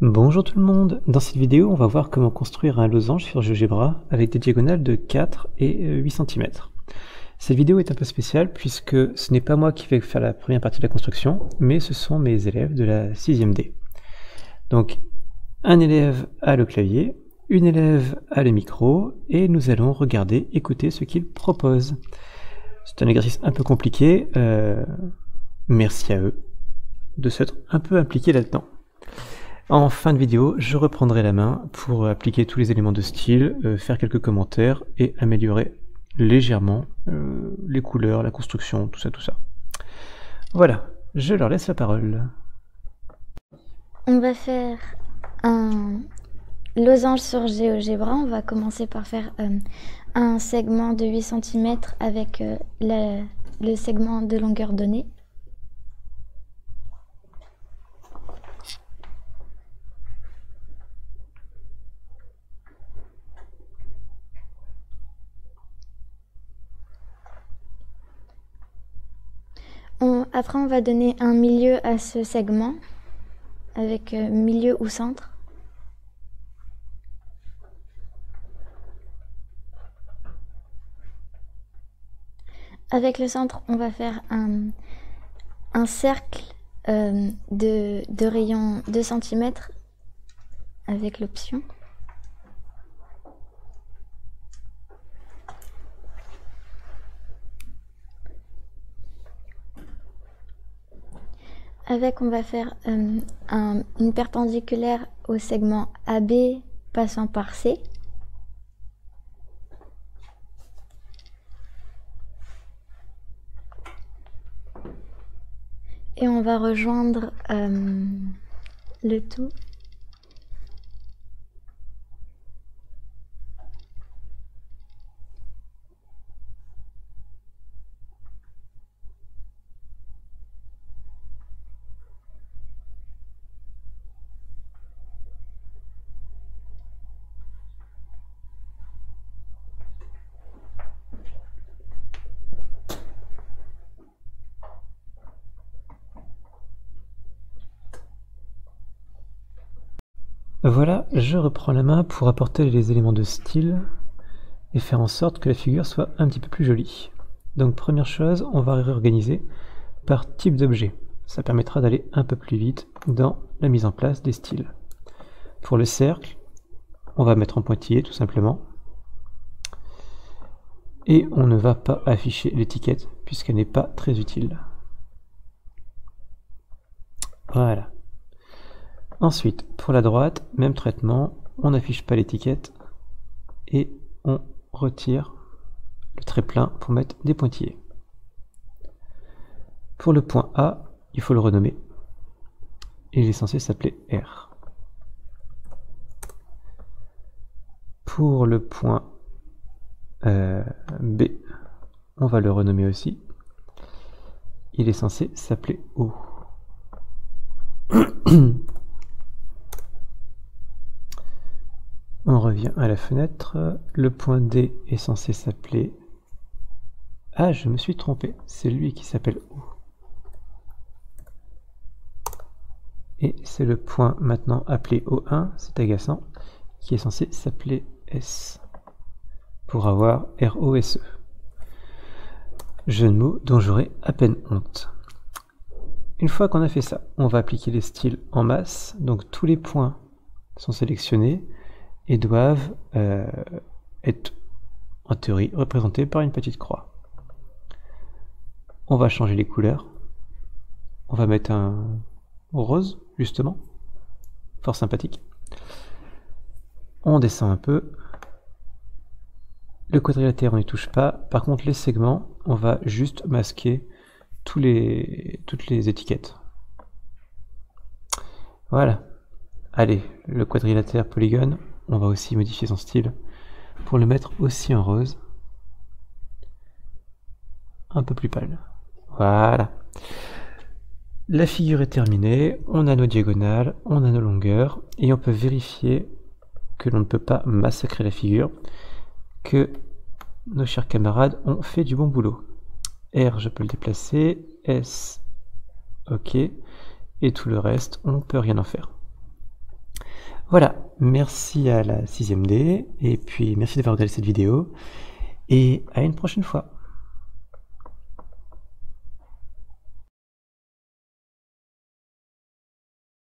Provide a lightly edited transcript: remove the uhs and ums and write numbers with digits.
Bonjour tout le monde, dans cette vidéo on va voir comment construire un losange sur GeoGebra avec des diagonales de 4 et 8 cm. Cette vidéo est un peu spéciale puisque ce n'est pas moi qui vais faire la première partie de la construction, mais ce sont mes élèves de la 6e D. Donc un élève a le clavier, une élève a le micro et nous allons regarder, écouter ce qu'il propose. C'est un exercice un peu compliqué, merci à eux de s'être un peu impliqués là-dedans. En fin de vidéo, je reprendrai la main pour appliquer tous les éléments de style, faire quelques commentaires et améliorer légèrement les couleurs, la construction, tout ça. Voilà, je leur laisse la parole. On va faire un losange sur GeoGebra. On va commencer par faire un segment de 8 cm avec le segment de longueur donnée. Après, on va donner un milieu à ce segment, avec milieu ou centre. Avec le centre, on va faire un cercle de rayon 2 cm avec l'option. Avec, on va faire une perpendiculaire au segment AB passant par C. Et on va rejoindre le tout. Voilà, je reprends la main pour apporter les éléments de style et faire en sorte que la figure soit un petit peu plus jolie. Donc première chose, on va réorganiser par type d'objet. Ça permettra d'aller un peu plus vite dans la mise en place des styles. Pour le cercle, on va mettre en pointillé tout simplement. Et on ne va pas afficher l'étiquette puisqu'elle n'est pas très utile. Voilà. Ensuite, pour la droite, même traitement, on n'affiche pas l'étiquette et on retire le trait plein pour mettre des pointillés. Pour le point A, il faut le renommer. Il est censé s'appeler R. Pour le point B, on va le renommer aussi. Il est censé s'appeler O. On revient à la fenêtre. Le point D est censé s'appeler... Ah, je me suis trompé. C'est lui qui s'appelle O. Et c'est le point maintenant appelé O1, c'est agaçant, qui est censé s'appeler S. Pour avoir ROSE. Jeu de mots dont j'aurais à peine honte. Une fois qu'on a fait ça, on va appliquer les styles en masse. Donc tous les points sont sélectionnés et doivent être en théorie représentés par une petite croix. On va changer les couleurs. On va mettre un rose justement, fort sympathique. On descend un peu. Le quadrilatère on n'y touche pas. Par contre les segments, on va juste masquer toutes les étiquettes. Voilà. Allez, le quadrilatère polygone, on va aussi modifier son style pour le mettre aussi en rose. Un peu plus pâle. Voilà. La figure est terminée, on a nos diagonales, on a nos longueurs, et on peut vérifier que l'on ne peut pas massacrer la figure, que nos chers camarades ont fait du bon boulot. R, je peux le déplacer, S, ok, et tout le reste, on ne peut rien en faire. Voilà, merci à la 6ème D, et puis merci d'avoir regardé cette vidéo, et à une prochaine fois.